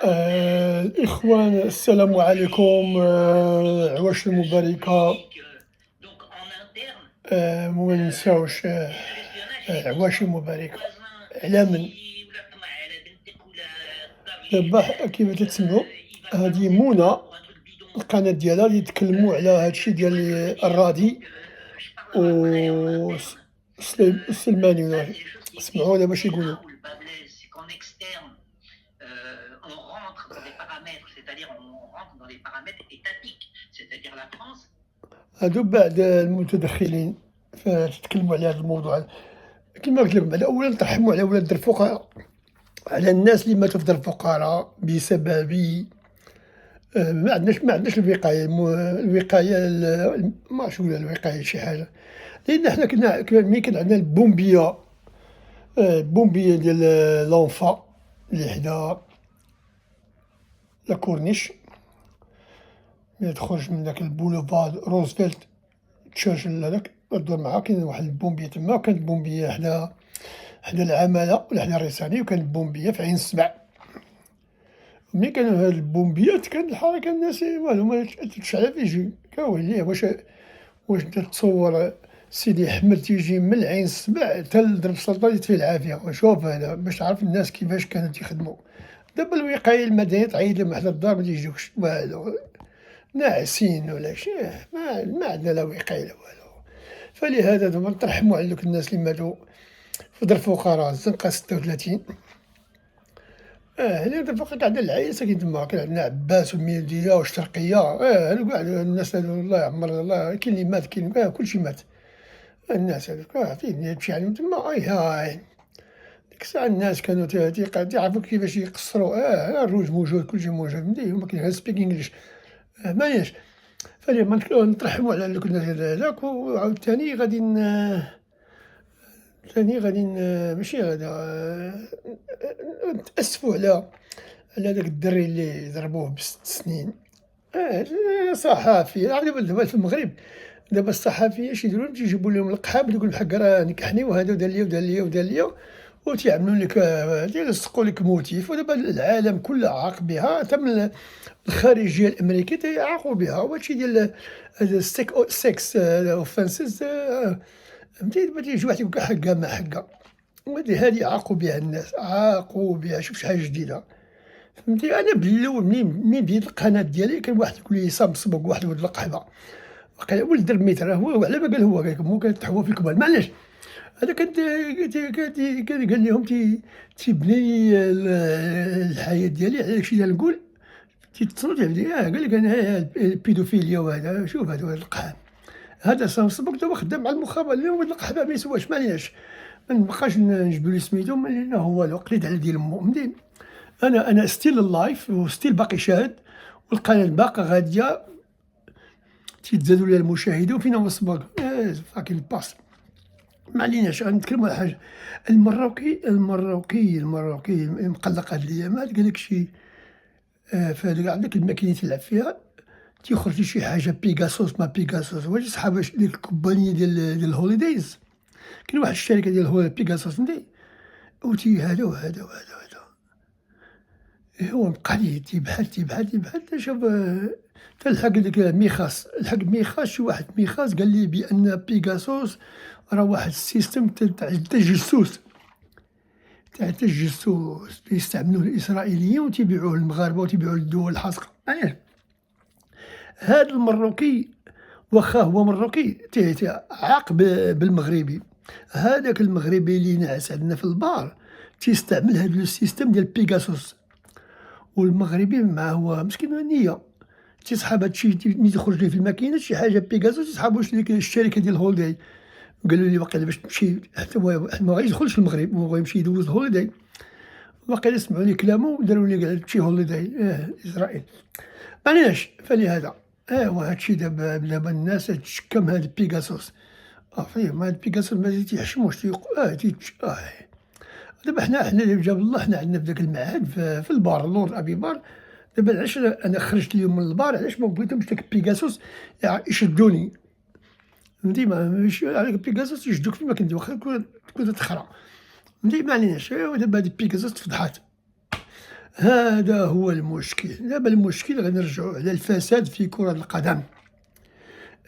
الإخوان السلام عليكم، عواش المباركة. وما ننساوش عواشي مباركة على من دابا كيما تتسمعوا. هادي منى القناة ديالها اللي يتكلموا على هادشي ديال الرادي و سليماني. سمعوا دابا واش يقولوا. هادو بعد المتدخلين فتتكلموا على هذا الموضوع. كيما قلت لكم، بعد أولا ترحموا على ولاد الفقراء، على الناس اللي ماتوا في دار الفقراء بسبب ما عندناش الوقاية الوقاية ما شنو الوقاية شي حاجة، لأن حنا ملي كان عندنا البومبية، البومبية ديال لونفا اللي حدا لاكورنيش، ملي تخرج من داك البولوفار روزفلت تشرشل هذاك تدور معاه، كاين واحد البومبية تما، وكانت بومبية حدا العمالة ولا حدا الرسالي، وكانت بومبية في عين السبع. ملي كانوا هاد البومبيات كانت الحركة الناس والو ما تشعل يجي كاوي واش نتا تصور سيدي أحمد تيجي من عين السبع تا لدرب السلطان يطفي العافية. وشوف هذا باش تعرف الناس كيفاش كانوا تيخدمو. دابا الوقاية المدنية تعيط لهم حدا الدار متيجيوكش والو، ناعسين ولا شي، ما عندنا لا وقاية لا والو. فلهذا دوما نترحمو على دوك الناس اللي ماتو في دار الفقراء الزنقة 36. هنا دابا قاع العائلات ساكنين تما، كاين عندنا عباس والميردية والشرقية، هادو قاع الناس هادو الله يعمر الله، كاين اللي مات كاين كلشي مات. الناس هادوك فين تمشي عليهم تما هاي ديك الساعة الناس كانوا تيعرفو كيفاش يقصرو، الروج موجود كلشي موجود، هما كاين speak English معليش. نترحمو على دوك الناس هذاك، وعاود ثاني غادي ماشي غادا نتأسفو على داك الدري اللي ضربوه ب6 سنين. صحافي دابا في المغرب، دابا الصحافية اش يديرو تيجيبو لهم القحاب يقول بحال راه نكحني وهذا ودار ليا ودار ليا ودار ليا، وتيعملو لك تيلصقو لك موتيف. ودابا العالم كله عاق بها، حتى من الخارجية الأمريكية تيعاقو بها، وهادشي ديال سيكس اوفنسز فهمتي. دابا تيجي واحد يقول حقا ما حقا، هادي عاقو بها الناس، عاقو بها. شوف شحال جديدة فهمتي. أنا بالأول منين بديت القناة ديالي كان واحد يقول لي صاب صبق واحد ولد القحبة، وقيلا ولد رميت راه هو على ما قال هو مو كتحوى في الكبال معليش. هذا قال لهم تيبني الحياة ديالي على داكشي اللي نقول، تيتصلوا قال لك أنا البيدوفيليا وهذا. شوف هذا القحام هذا صاب صبق تا هو خدام مع المخابرات، ولد القحبة ما يسواش معليش. منبقاش نجبدو لي سميتو لأنه هو والو، قليت على ديال مو فهمتي. أنا ستيل لايف وستيل باقي شاهد، والقناة باقا غادية، تيتزادوا ليها المشاهدين. فين هو الصباغ فاكين باس. ما عليناش غنتكلموا على حاجة. المراوكي مقلق هاد الأيامات، قالك شي فهاديك عندك الماكينة تلعب فيها تيخرج شي حاجة بيغاسوس، ما بيغاسوس واش صحاب ديك الكومبانية ديال الهوليدايز. كاين واحد الشركة ديال بيغاسوس فهمتي، هذا هو بقى ليه تيبحث تا شاف تا لحق ديك ميخاس، شي واحد ميخاس قال ليه بأن بيغاسوس راه واحد السيستم تاع التجسس، يستعملوه الإسرائيليين وتيبيعوه للمغاربة وتيبيعوه للدول الحاسقة. هاد المروكي واخا هو مروكي عاق بالمغربي، هذاك المغربي اللي ناعس عندنا في البار تيستعمل هاد السيستم ديال بيغاسوس، والمغربي مع هو مسكين النية تيسحب هادشي ملي تخرج ليه في الماكينة شي حاجة بيغاسوس تيسحبو ديك الشركة ديال هوليداي. قالوا لي واقيلا باش تمشي حتى هو ما غيدخلش المغرب، هو يمشي يدوز هوليداي. واقيلا سمعوني كلامو وداروا لي قال تمشي هوليداي إسرائيل معليش. فلهذا هادشي دابا الناس تشكم هاد بيغاسوس. فيه هاد بيغاسوس ما تيحشموش دابا حنا اللي جاب الله، حنا عندنا في داك المعهد في البار اللور أبي بار. دابا علاش أنا خرجت اليوم من البار، علاش ما بغيتهمش داك بيغاسوس يشدوني فهمتي. ماشي عليك بيغاسوس يشدوك فين ما كنتي واخا تكون تخرا فهمتي. ما عليناش. دابا هادي بيغاسوس تفضحات، هذا هو المشكل. دابا المشكل غادي نرجعو على الفساد في كرة القدم،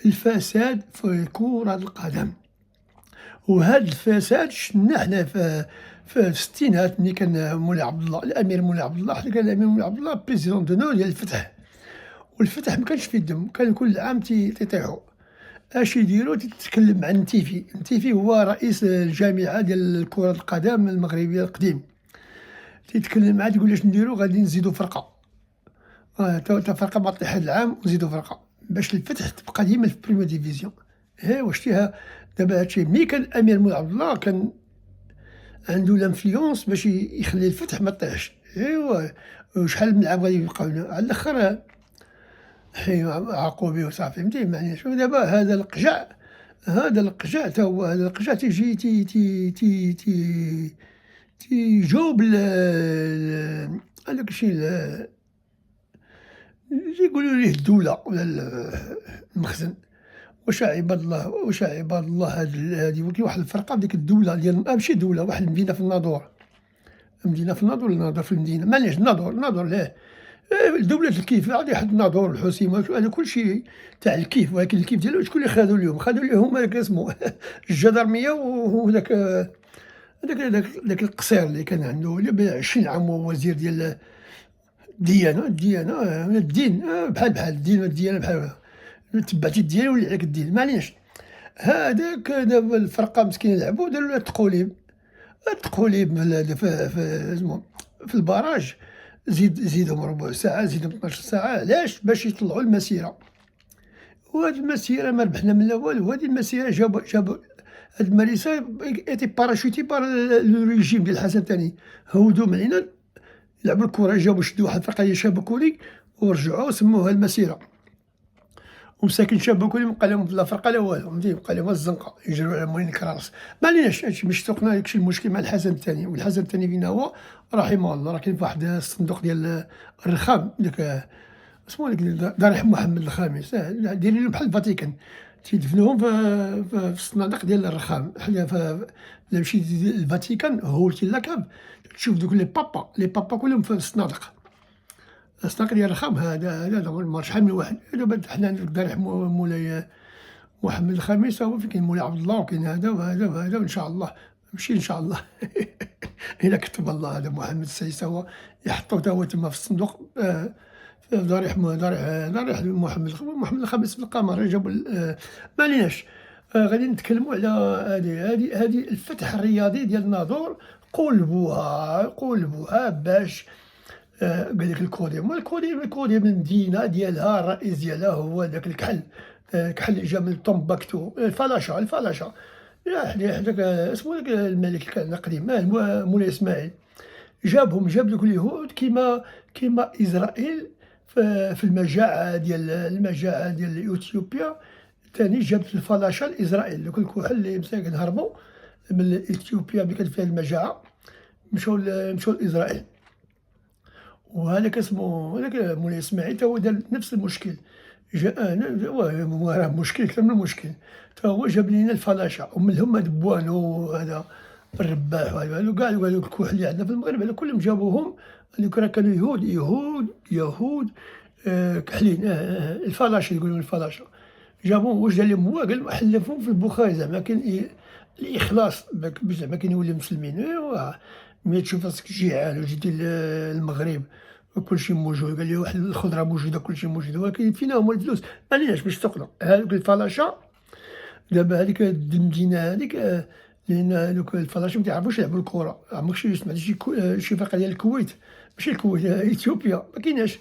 الفساد في كرة القدم. وهذا الفساد شفناه حنا في الستينات ملي كان مولاي عبد الله الأمير مولاي عبد الله، حنا كان الأمير مولاي عبد الله بريزيدون دونور ديال الفتح، والفتح مكانش فيه الدم، كان كل عام تيطيحو. اش يديرو؟ تتكلم مع النتيفي، النتيفي هو رئيس الجامعة ديال كرة القدم المغربية القديم، تيتكلم معاه تيقول اش نديرو؟ غادي نزيدو فرقة، تا فرقة ما طيح هاد العام ونزيدو فرقة باش الفتح تبقى ديما في بريمير ديفيزيون. ايوا شتيها دابا هادشي. ملي كان الأمير مولاي عبد الله كان عندو لانفلونس باش يخلي الفتح ما طيحش. ايوا وشحال من عام غادي يبقاو على الآخر عقوبي وصافي، فهمتي معني. شوف دابا هذا القجع، هذا القجع تا هو، هذا القجع تيجي تيجاوب هذاك الشيء يقولوا ليه الدولة ولا المخزن. واش عباد الله، واش عباد الله هادي ولكن واحد الفرقة بديك الدولة ديال ماشي دولة، واحد المدينة في الناظور، مدينة في الناظور ولا الناظور في المدينة معليش، الناظور ليه دولة الكيف غادي يحط الناظور والحسيمة هذا كلشي تاع الكيف، ولكن الكيف ديالو شكون اللي خادو اليوم؟ خادو اليوم هما داك اسمو الجدرمية وهداك داك القصير اللي كان عنده اللي ب 20 عام وهو وزير ديال الديانة الدين، بحال الدين والديانة بحال تبعتي الديانة ولي عليك الدين معليش. هذاك دابا الفرقة مسكين لعبو دارو لها التقوليب، التقوليب في الباراج زيدهم ربع ساعة، زيدهم 12 ساعة، علاش؟ باش يطلعو المسيرة. وهاد المسيرة ما ربحنا من الأول، وهادي المسيرة جابو هاد المريسا ايتي باراشوتي بار لو ريجيم ديال الحسن الثاني، هودو من هنا يلعبو الكورة، جابو شدو واحد الفرقة هي شابكوني ورجعوها سموها المسيرة، ومساكن شابكوني مبقى لهم لا فرقة لا والو، فهمتي بقى لهم الزنقة يجرو على موين كراس. معليش هادشي باش سوقنا داكشي المشكل مع الحسن الثاني، والحسن الثاني فينا هو رحمه الله، راه كاين فواحد الصندوق ديال الرخام داك سمو هذاك ضريح محمد الخامس، دايرين بحال الفاتيكان، تيدفنوهم في الصناديق ديال الرخام. حنا إلا مشيتي للفاتيكان هولتي لاكاب تشوف دوك لي بابا كلهم في الصناديق، الصناديق ديال الرخام. هذا شحال من واحد. دابا حنا عندنا ضريح مولاي محمد الخامس هو فين كاين مولاي عبد الله وكاين هذا وهذا وإن شاء الله ماشي إن شاء الله إلا كتب الله هذا محمد السادس هو يحطو تا هو تما في الصندوق. ضريح محمد الخامس في القمر جابو ما عليناش. غادي نتكلمو على هادي الفتح الرياضي ديال الناظور، قلبوها باش قالك الكوديم، الكوديم المدينة ديالها الرئيس ديالها هو داك الكحل، كحل اللي جا من طومباكتو، الفلاشة حداك اسمو داك الملك كان قديم مولاي إسماعيل، جاب دوك اليهود كيما إسرائيل في المجاعة ديال إثيوبيا، ثاني جابت الفلاشة لإسرائيل، دوك الكحل اللي مساكن هربوا من إثيوبيا ملي كانت فيها المجاعة مشاو لإسرائيل. وهذاك اسمو هذاك مولاي إسماعيل تا هو دار نفس المشكل، راه مشكل أكثر من المشكل، تا هو جاب لينا الفلاشة ومن هما دبوانو وهذا الرباح وهذو كاع الكحل اللي عندنا في المغرب هذو كلهم جابوهم، هذوك راه كانوا يهود كحلين. الفلاشة يقولون الفلاشة جابوهم. واش دار لهم هو؟ قال حلفهم في البخاري زعما كاين الإخلاص باش زعما كاين يوليو مسلمين. ايوا ملي تشوف راسك جيعان وجيتي للمغرب وكلشي موجود، قال لي واحد الخضرة موجودة كلشي موجود، ولكن فينا هما الفلوس معليش باش تقنا. هاذوك الفلاشة دابا هاذيك المدينة هاذيك لأن هاذوك الفلاشة متيعرفوش يلعبو الكورة، عمرك سمعتي شي فرقة ديال الكويت، ماشي الكويت إثيوبيا مكايناش،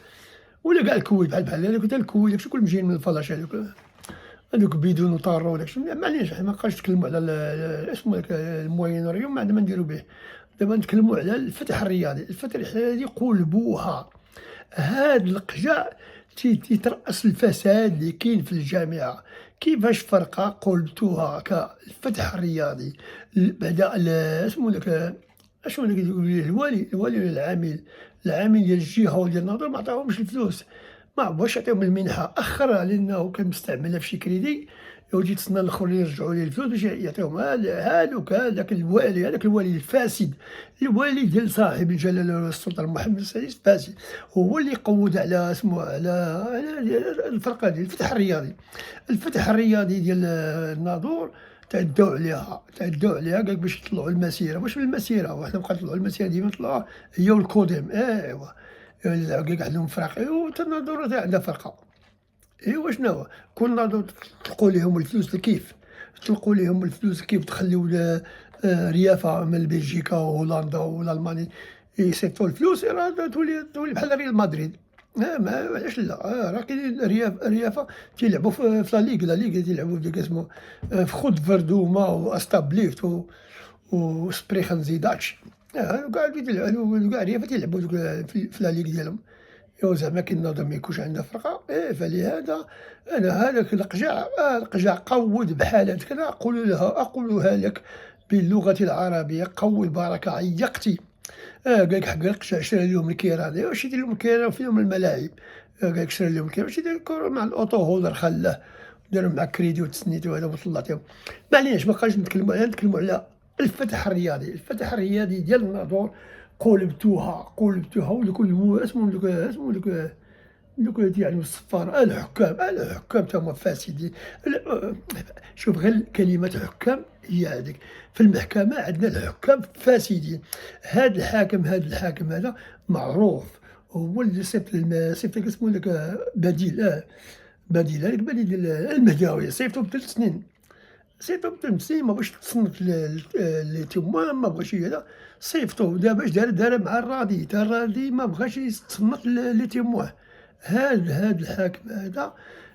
ولا كاع الكويت بحال هاذوك تا الكويت داكشي كل مجيين من الفلاشة هاذوك بيدون وطارو وداكشي معليش. حنا مابقاش نتكلمو على اسمو داك الموين أوريون ما عندنا ما نديرو به. دابا نتكلمو على الفتح الرياضي. الفتح الرياضي قلبوها، هاد القجع تيترأس الفساد اللي كاين في الجامعة. كيفاش فرقة قلبتوها كالفتح الرياضي بعدا اسمو داك اشنو داك يقولوا ليه الوالي ولا العامل ديال الجهة وديال النظر ما عطاهمش الفلوس، ما عرفوش يعطيهم المنحة، أخرها لأنه كان مستعملها في شي كريدي وتجي تسنى الآخرين يرجعوا ليه الفلوس باش يعطيهم هاذاك الوالي، هذاك الوالي الفاسد، الوالي ديال صاحب الجلالة السلطان محمد السادس فاسد، هو اللي قوّد على على الفرقة ديال الفتح الرياضي، الفتح الرياضي ديال الناظور تعداو عليها قالك باش يطلعوا المسيرة، واش من المسيرة وحنا بقا نطلعوا المسيرة ديما نطلعوها هي والكوديم أيوا، قالك عندهم فرق إيوا حتى الناظور عندها فرقة. إيوا شناهو، كون ناضو تطلقوا ليهم الفلوس كيف، تطلقوا ليهم الفلوس كيف تخليو ريافة من بلجيكا وهولندا والألماني يصيفطوا الفلوس راه تولي بحال ريال مدريد، ما علاش لا، راه كاينين ريافة تيلعبوا في لا ليغ تيلعبوا في ديك اسمه في خودفردوما وأستابليفت وسبريخن زيداتش، هادو كاع ريافة تيلعبوا في لا ليغ ديالهم. إيوا زعما كينوض ما يكونش عندنا فرقة، فلهذا أنا هذاك القجع قوّد بحالتك، أنا أقولها لك باللغة العربية قوّد بارك عيقتِ، قالك حق القجع شرا لهم الكيران، إيوا شري لهم الكيران وفيهم الملاعب، قالك شرا لهم الكيران شري الكورة مع الأوتو هولدر خلاه، دارهم مع كريدي وتسنيتو هذا وطلعتيهم، معليش مابقاش نتكلمو عليها نتكلمو على الفتح الرياضي، الفتح الرياضي ديال الناظور قلبتوها ودوك دوك يعني الصفارة الحكام تا هما فاسدين، شوف غير كلمة حكام هي هاذيك، في المحكمة عندنا الحكام فاسدين، هاد الحاكم هذا معروف هو اللي صيفط داك اسمه داك بديل هذاك بديل ديال المهداوي صيفطو ب3 سنين. صيفطو ب3 سنين ما بغاش تصنت لي تيموان ما بغاش هذا، صيفطو دابا اش دار مع الراضي، تا الراضي ما بغاش يتصنت لي تيموان، هاد الحاكم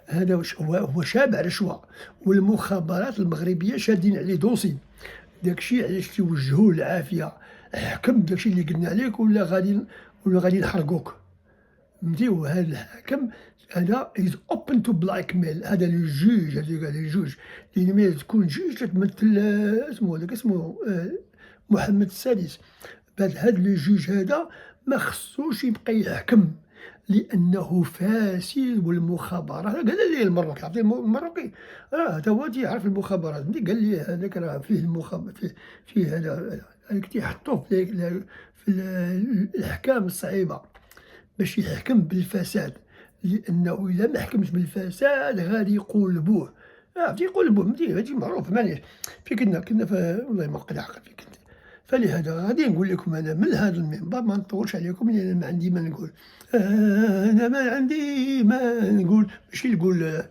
هذا واش هو شابع رشوة، والمخابرات المغربية شادين عليه دوسي، داكشي علاش تيوجهوه العافية، حكم داكشي اللي قلنا عليك ولا غادي نحرقوك. فهمتي، وهذا الحاكم هذا is open to blackmail، هذا لو جوج هذا قال لي جوج، لأن ملي تكون جوج تتمثل اسمه هذاك اسمه محمد السادس، هذا لو جوج هذا ما خصوش يبقى يحكم لأنه فاسد، والمخابرات قال لي المروكي عرفتي المروكي حتى هو تيعرف المخابرات، قال لي هذاك راه فيه فيه هذاك تيحطوه في الأحكام الصعيبة باش يحكم بالفساد، لأنه إلا ما حكمش بالفساد غادي يقولبوه، عرفتي يقولبوه فهمتي هادشي معروف معليش، كنا والله ما نقدر نعقل فين كنت، فلهذا غادي نقول لكم أنا من هذا المنبر ما نطولش عليكم لأن ما عندي ما نقول، أنا ما عندي ما نقول، ماشي نقول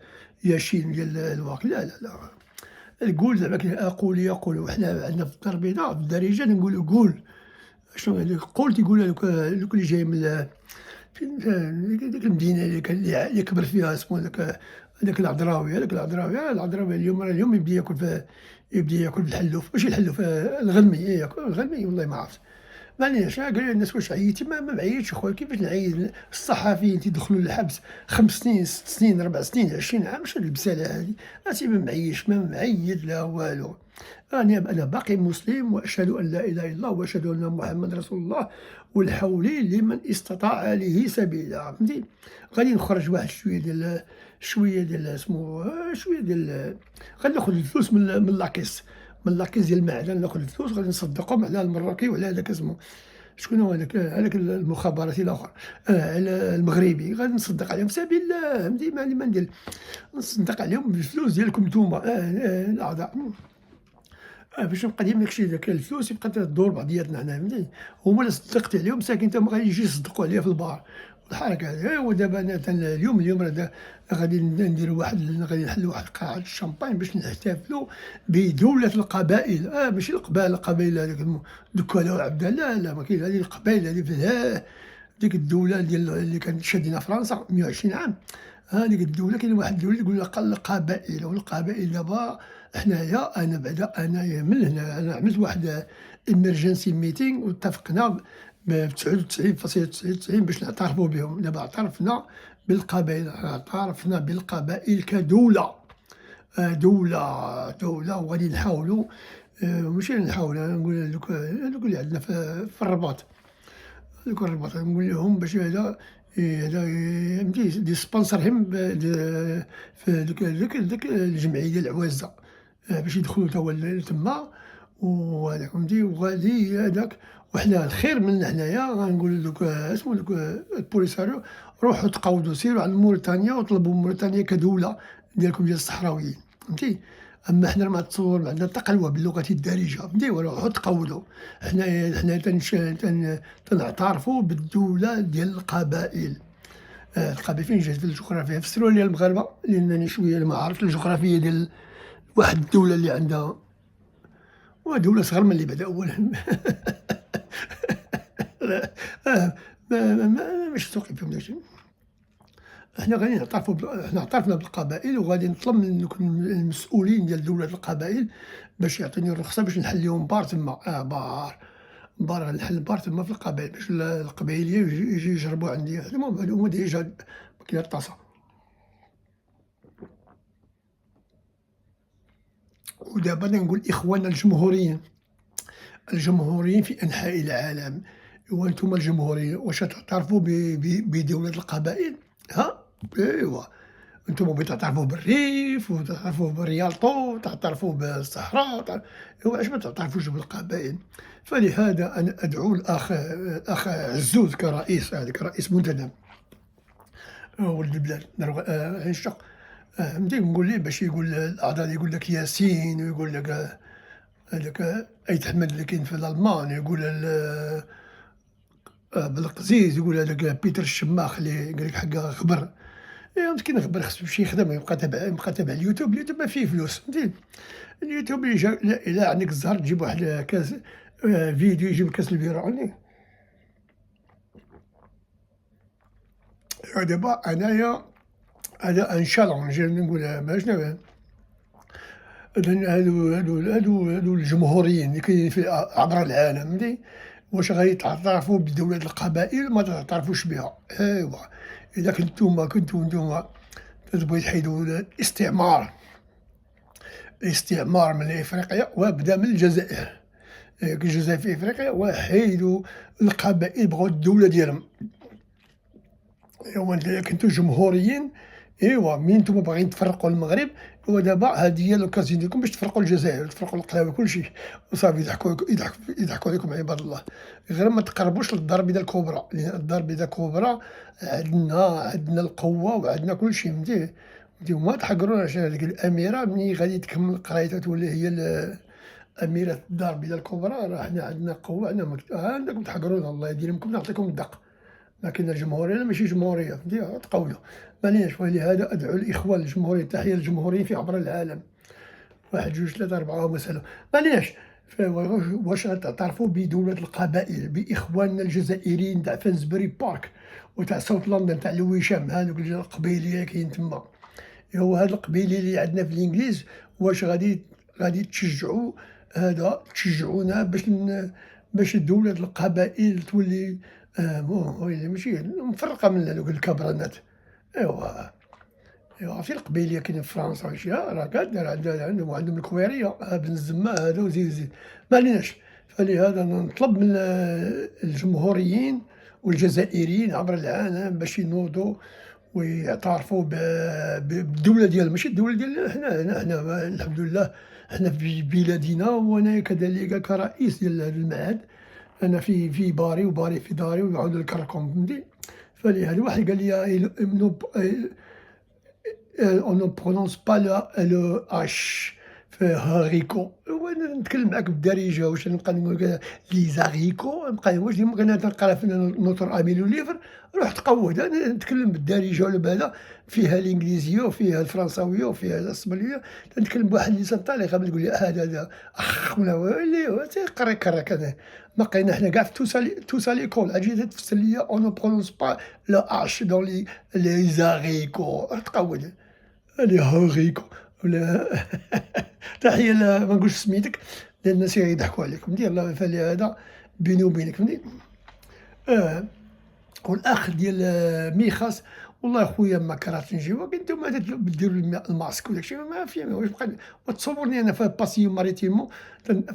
ياشين ديال الوقت لا، نقول زعما أقول وحنا عندنا في الدار البيضاء في الدارجة نقولو قول، شنو هذيك قول تيقولها دوك اللي جاي من فين ديك المدينة اللي كبر فيها اسمه هذاك العذراوي، العذراوي اليوم يبدا ياكل في الحلوف، ماشي الحلوف الغلمي ياكل الغلمي والله ما عرفت، معليش قالوا الناس واش عييتي ما معييتش خويا كيفاش نعيي، الصحفيين تيدخلوا للحبس 5 سنين 6 سنين 4 سنين 20 عام، واش هاد البسالة هادي، أسي ما معييش ما معيد لا والو، أنا باقي مسلم وأشهد أن لا إله إلا الله وأشهد أن محمد رسول الله، والحول لمن استطاع إليه سبيلا، فهمتي، غادي نخرج واحد شوية ديال اسمه غادي ناخذ الفلوس من لاكيس، من لاكيس ديال المعدن ناخذ الفلوس غادي نصدقهم على المراكي وعلى هذاك اسمه شكون هو هذاك المخابراتي الآخر على المغربي، غادي نصدق عليهم في سبيل الله، فهمتي ما ندير نصدق عليهم بالفلوس ديالكم نتوما الأعضاء. باش نبقى ديما داكشي داك الفلوس يبقى تدور بعضياتنا حنا فهمتي، هما اللي صدقت عليهم ساكن تا هما غادي يجيو يصدقوا عليا في البار، الحركة هذه إيوا دابا أنا اليوم راه غادي نديرو غادي نحلو واحد قاعة الشامباين باش نحتفلو بدولة القبائل، ماشي القبائل هاذيك دكالة وعبدة لا ما كاين هذه القبائل هذه في ديك الدولة اللي كانت شادينا فرنسا 120 عام، هذيك الدولة كاين واحد الدولة يقول لها القبائل، والقبائل دابا حنايا أنا من هنا أنا عملت واحد emergency meeting واتفقنا ب99.99 باش نعترفوا بهم، دابا اعترفنا بالقبائل كدولة، دولة وغادي نحاولوا ماشي نحاولوا نقول هاذوك اللي عندنا في الرباط، هاذوك الرباط نقول لهم باش هذا هذا فهمتي يسبونسرهم في ديك الجمعية ديال العوازة، باش يدخلوا توا تما وهذاك فهمتي، وغادي هذاك. وحنا الخير منا حنايا غنقول لدوك اسمو دوك البوليساريو، روحوا تقاوضوا، سيروا عند موريتانيا وطلبوا موريتانيا كدولة ديالكم ديال الصحراويين، فهمتي. أما حنا ما تصور ما عندنا حتى قلوة باللغة الدارجة، فهمتي، وروحوا تقاوضوا. حنا تنعترفوا بالدولة ديال القبائل. القبائل فين جات في الجغرافيا؟ فسروا لي المغاربة لأنني شوية ما عرفت الجغرافيا ديال واحد الدولة اللي عندها ودولة صغر من اللي بدأ أولا. لا ماشي توقيت فيهم داكشي. حنا غادي نعترفوا حنا اعترفنا بالقبائل وغادي نطلب من دوك المسؤولين ديال دولة القبائل باش يعطيوني الرخصة باش نحل ليهم بار تما، بار نحل بار تما في القبائل باش القبائلية يجيو يجربوا عندي. المهم هادو هما ديجا ما كاين الطاسة. ودابا نقول إخواننا الجمهوريين في أنحاء العالم، وأنتم الجمهوريين واش تعترفوا بدولة القبائل؟ ها؟ أيوا، أنتم بغيتو تعترفوا بالريف وتعترفوا بريالطو وتعترفوا بالصحراء، إيوا علاش ما تعترفوش بالقبائل؟ فلهذا أنا أدعو الأخ عزوز كرئيس منتدى ولد البلاد عين الشق، فهمتي، نقول ليه باش يقول الأعضاء، يقول لك ياسين ويقول لك هذاك أيت أحمد اللي كاين في الألمان، يقول بالقزيز، يقول هذاك بيتر الشماخ اللي قال لك حقا خبر. مسكين خبر خصو يمشي يخدم، يبقى تابع اليوتيوب ما فيه فلوس، فهمتي. اليوتيوب إلا عندك الزهر تجيب واحد كاس فيديو يجيب كاس البيرة عني. دابا أنايا هذا ان شالونج نقولها باش هادو الجمهوريين اللي كاينين في عبر العالم، فهمتي، واش غادي تعترفوا بدولة القبائل ما تعترفوش بها؟ أيوا، إذا كنتم تبغيو تحيدوا الاستعمار من إفريقيا وبدا من الجزائر، الجزائر في إفريقيا وحيدوا القبائل بغاو الدولة ديالهم. إيوا إذا كنتو جمهوريين، إيوا مين نتوما باغيين تفرقوا المغرب، إيوا دابا هادي هي لوكازيون ديالكم باش تفرقوا الجزائر وتفرقوا القلاوي كلشي وصافي يضحكوا عليكم عباد الله. غير ما تقربوش للدار البيضاء الكبرى، لأن الدار البيضاء الكبرى عندنا القوة وعندنا كلشي، فهمتي، وما تحقروناش. هاديك الأميرة ملي غادي تكمل قرايتها تولي هي أميرة الدار البيضاء الكبرى، راه حنا عندنا قوة، عندكم تحقرونا، الله يدير لكم نعطيكم الدق. لكن الجمهورية ماشي جمهورية، فهمتي، تقولوا معليش. ولهذا أدعو الإخوان الجمهوريين، تحية للجمهوريين في عبر العالم، 1 2 3 4 مسألة معليش. واش غتعترفوا بدولة القبائل بإخواننا الجزائريين تاع فانزبري بارك وتاع ساوث لندن تاع الوشام، هاذوك القبيلية كاين تما. هو هاد القبيلة اللي عندنا في الإنجليز، واش غادي تشجعونا باش دولة القبائل تولي ماشي مفرقة من هذوك الكبرانات. إيوا في القبيلية كاينين في فرنسا وشي راه كاع عندهم الكويرية، بن الزما هذا وزيد ماليناش. فلهذا نطلب من الجمهوريين والجزائريين عبر العالم باش ينوضوا ويعترفوا بالدولة ديالهم، ماشي الدولة ديالنا حنا الحمد لله حنا في بلادنا. وأنا كذلك كرئيس ديال هذا المعهد، أنا في باري وباري في داري ويعاودوا يكركم، فهمتي. فلهذا واحد قال لي on ne prononce pas le H في هاريكو. وأنا نتكلم معاك بالدارجة، واش نبقى نقول لي زاريكو، نبقى واش ديما أنا تنقرا في نوتر أمي لو ليفر روح تقود. أنا نتكلم بالدارجة ولا بهذا، فيها الإنجليزية وفيها الفرنساوية وفيها الإسبانية، نتكلم بواحد اللسان طالع قبل تقول لي هذا أخ ولا والي قري كرك. أنا ما بقينا حنا كاع في توسا ليكول، أجي تفسر ليا أون نو برونونس با لو أش دون لي زاريكو، تقود لي هاريكو ولا. تحية ما نقولش سميتك لأن الناس يضحكوا عليك، فهمتي. الله فلهذا بيني وبينك، فهمتي. والأخ ديال ميخاس، والله خويا ما كرهتش نجي، ولكن نتوما ديروا الماسك وداك الشيء ما فيه واش بقى وتصورني أنا في باسيو ماريتيمون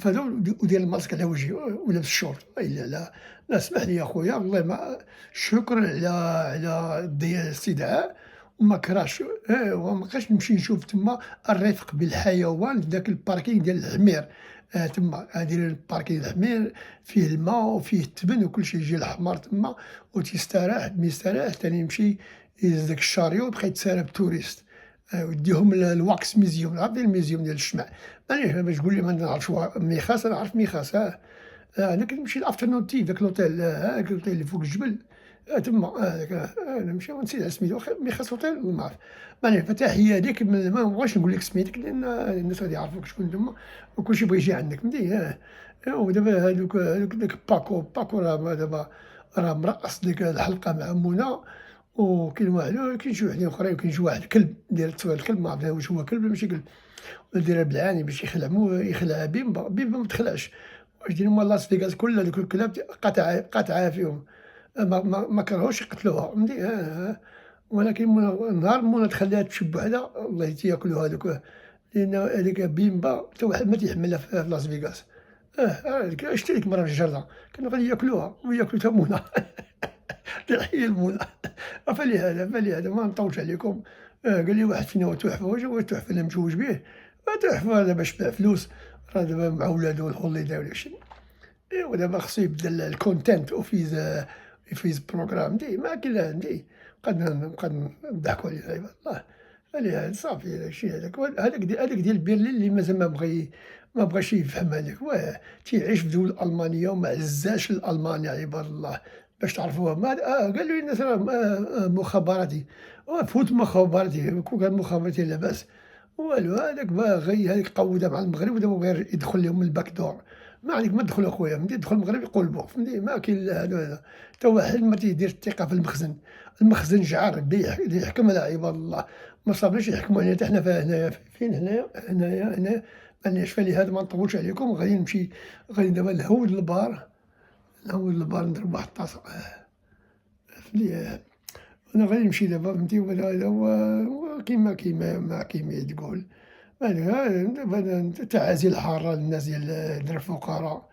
فهذا ودير الماسك على وجهي ولابس الشورت، لا لا لا اسمح لي أخويا والله ما شكرًا على الاستدعاء وما كرهتش وما بقيتش نمشي نشوف تما الرفق بالحيوان في داك الباركينغ ديال الحمير، تما دايرين الباركينغ ديال الحمير فيه الماء وفيه التبن وكلشي يجي الحمار تما وتيستراح ميستراح تاني يمشي يهز داك الشاريو ويبقى يتسارى بالتوريست، ويديهم الواكس ميزيوم، عارف الميزيوم ديال الشمع، مانيش باش تقول لي ما نعرفش ميخاس أنا عارف ميخاس أنا كنمشي الafternoon tea داك لوطيل هاك لوطيل اللي فوق الجبل، تما هذاك نمشي ونسيت على سميتو ميخاس لوطيل والله ما عرفت، ماني فتحية ليك ما نبغيش نقول لك سميتك لأن الناس غادي يعرفوك شكون تما وكلشي بغا يجي عندك فهمتي، ودابا هادوك داك باكو راه دابا راه مرقّص ديك الحلقة مع منى، وكاين واحد كاين شي وحدين أخرين وكاين شي واحد كلب داير تصوير الكلب ما عرفت واش هو كلب ولا ماشي كلب، دايرها بالعاني باش يخلع بيمبا، بيمبا ما تخلعش، واش دايرين هُما لاس فيغاس كلها دوك الكلاب قاطعة فيهم، ما كرهوش يقتلوها فهمتي ولكن نهار منى تخليها تمشي بوحدها الله تياكلوها هاذوك، لأن هاذيك بيمبا حتى واحد ما تيحملها في لاس فيغاس، شتا ديك المرا في الجردة كانوا غادي ياكلوها وياكلو حتى منى تحية لمنى فلهذا ما نطولش عليكم، قال لي واحد فينا تحفة واش تحفة أنا مزوج به، تحفة دابا شبع فلوس راه دابا مع ولادو الholiday وداك الشي، إيوا دابا خصو يبدل الcontent في his program ما كاين لا نبقى نضحكوا على عباد الله، فلهذا صافي داك الشي هذاك ديال برلين اللي مازال ما بغاش يفهم هذاك تيعيش في دولة ألمانيا وما عزاش لألمانيا عباد الله باش تعرفوها ما قال لي الناس راه مخابراتي فوت مخابراتي كون كان مخابراتي لاباس والو هذاك هذاك قودها مع المغرب ودابا بغا يدخل لهم من الباك دور، ما عليك ما تدخل أخويا فهمتي تدخل المغرب يقلبوك فهمتي ما كاين لا هذا حتى واحد ما تيدير الثقة في المخزن جعار بدا يحكم على عباد الله، ما صابناش يحكموا علينا حتى حنا هنايا فين هنايا مانيش فلهذا ما نطولش عليكم غادي دابا نهود للبار نضرب واحد الطاسة فهمتي، أنا غادي نمشي دابا فهمتي هذا هو كيما تقول دابا تعازي الحارة للناس ديال الفقراء،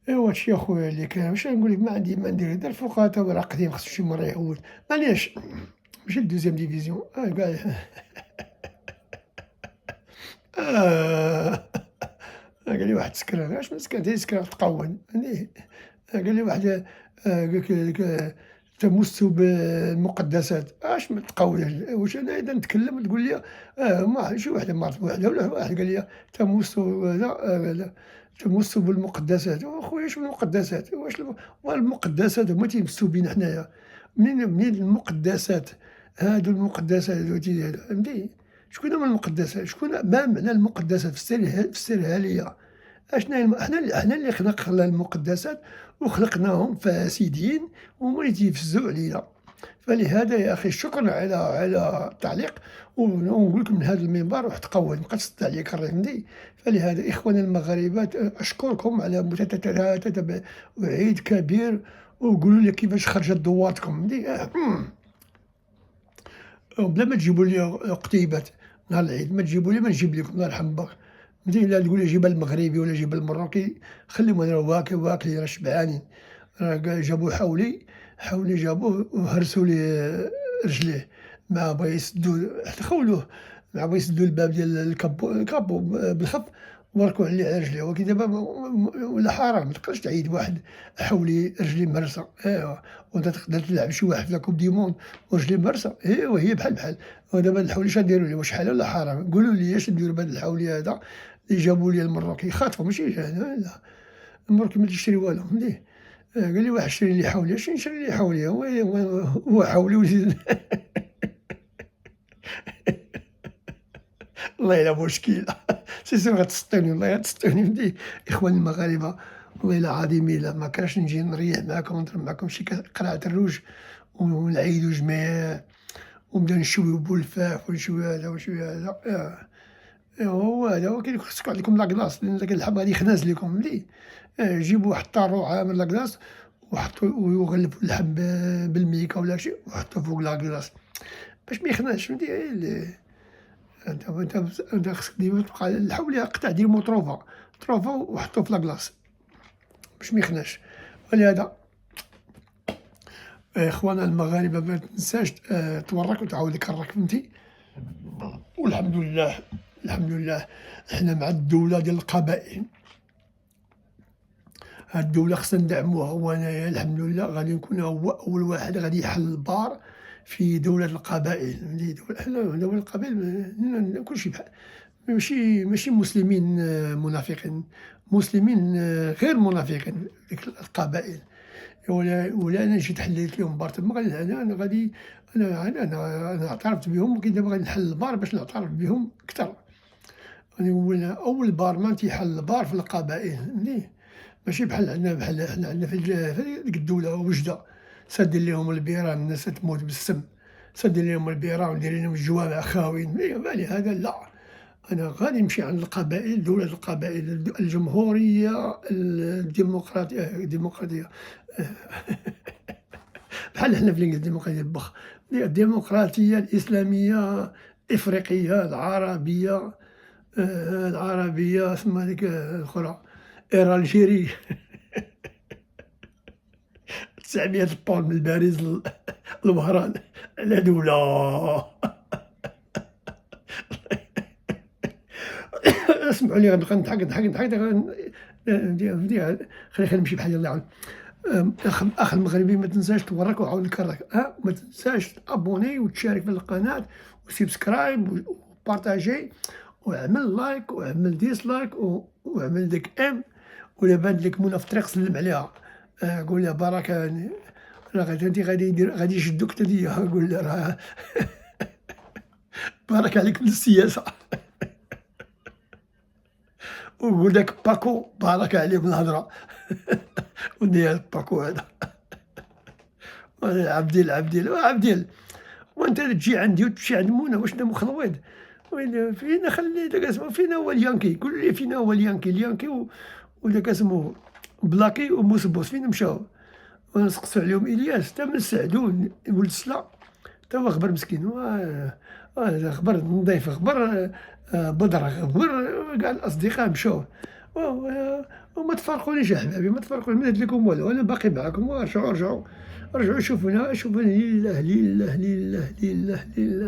إيوا هادشي أخويا اللي كاين واش نقول لك ما ندير غير الفقراء تا هما راقدين خصو شي مرة يعوض، معليش ماشي لدوزيام ديفيزيون كاع قال لي واحد سكران اش من سكران سكران تقون فهمتي، قال لي واحد قالك تمس بالمقدسات اش من تقول واش أنا إذا نتكلم تقول لي ما شي وحدة مرت بوحدها ولا واحد قال لي تمس هذا تمس بالمقدسات، أخويا اش من المقدسات واش المقدسات هما تيمسوا بينا حنايا، منين المقدسات هادو المقدسات فهمتي، شكون هما المقدسات شكون ما معنى المقدسات في السرهالية، حنا اللي خلقنا المقدسات وخلقناهم فاسدين وهما اللي تيفسدوا علينا، فلهذا يا أخي شكرًا على التعليق ونقول لكم من هذا المنبر روح تقوّى مابقاش ترد عليك فهمتي، فلهذا إخواننا المغاربة أشكركم على متابعة وعيد كبير وقولوا لي كيفاش خرجت دوارتكم فهمتي بلا ما تجيبوا لي قتيبات نهار العيد ما تجيبوا لي ما نجيب لكم الله يرحم باك فهمتي، لا تقول لي جيبها المغربي ولا جيبها المروكي خليهم أنا واكلين راه شبعانين، راه جابوا حولي جابوه وهرسوا ليه رجليه مع بغا يسدو حتى خولوه مع بغا يسدو الباب ديال الكابو بالخف وركو على رجليه، ولكن دابا ولا حرام متقدرش تعيد واحد حولي رجليه مهرسة وأنت تقدر تلعب شي واحد في لا كوب دي موند ورجليه مهرسة هي بحال ودابا هاد الحولي اش غنديرو ليه واش حلال ولا حرام؟ قولوا لي اش نديرو بهاد الحولي هذا اللي جابوا لي المروكي خاطفو ماشي لا المروكي ما تيشري والو فهمتي، قال لي واحد شري لي حولي اش نشري لي حولي هو حولي وزيد والله إلا مشكل سي غتسطيني والله غتسطيني فهمتي، إخواني المغاربة والله إلا عظيم إلا ما كرهتش نجي نريح معاكم ونضرب معاكم شي قرعة الروج ونعيدو جميع ونبداو نشويو بولفاح ونشويو هذا ونشويو هذا هو هذا هو خصك يقعد لكم لاكلاص لأن داك اللحم غادي يخناز لكم فهمتي، جيبوا واحد الطارو عامر لاكلاص ويغلفوا اللحم بالميكا ولا شي ويحطوه فوق لاكلاص باش ميخناش فهمتي. أنت خصك ديما تبقى اللحم ليها قطع ديال مطروفة، وحطوه في لاكلاص باش ميخناش. ولهذا إخوانا المغاربة متنساش تورّك وتعاود كرّك فهمتي. والحمد لله، الحمد لله حنا مع الدولة ديال القبائل، هاد الدولة خصنا ندعموها، وأنايا الحمد لله غادي نكون هو أول واحد غادي يحل البار في دولة القبائل، فهمتي. حنا دولة القبائل كلشي بحال ماشي مسلمين منافقين، مسلمين غير منافقين ديك القبائل. ولا أنا جيت حليت ليهم بار تما أنا غادي أنا اعترفت بهم، ولكن دابا غادي نحل البار باش نعترف بهم كتر. غادي نولي أول بارلمان تيحل البار في القبائل فهمتي. ماشي بحال عندنا حنا عندنا في ديك الدولة وجدة سادين ليهم البيران الناس تموت بالسم، سادين ليهم البيران ودايرين ليهم الجوامع خاويين، بالي هذا لا. أنا غادي نمشي عند القبائل، دولة القبائل، الجمهورية الديمقراطية بحال حنا في الإنجليز الديمقراطية بخ، الديمقراطية الإسلامية الإفريقية العربية العربية سما هاذيك الأخرى الجيري 900 بون من باريس لوهران على دولة. اسمعوني غنبقى نضحك فهمتي. خلينا نمشي بحال الله يعاون. الأخ المغربي ما تنساش تورّك وعاود نكرّك، ما تنساش تابوني وتشارك في القناة وسبسكرايب وبارطاجي واعمل لايك واعمل ديسلايك واعمل ديك ولا بانت لك منى في الطريق سلم عليها، قول لها بركة راه انت غادي يشدوك حتى ليا، قول لها راه بارك عليك من السياسة. وقول لك باكو بارك عليه من الهضرة. ودي هاد باكو هذا عبديل وانت تجي عندي وتمشي عند منى واش انت مخلوط فينا خلي داك اسمو فينا هو اليانكي، قول لي فينا هو اليانكي وداك اسمو بلاكي وموسبوس فين مشاو. ونسقسو عليهم إلياس تا من السعدون ولد سلا تا هو خبر مسكين، خبر نظيف خبر بدر خبر كاع الأصدقاء مشاو. وما تفارقونيش أحبابي، ما تفارقونيش، ما درت لكم والو، أنا باقي معاكم. ارجعوا شوفونا لله لله لله لله لله لله.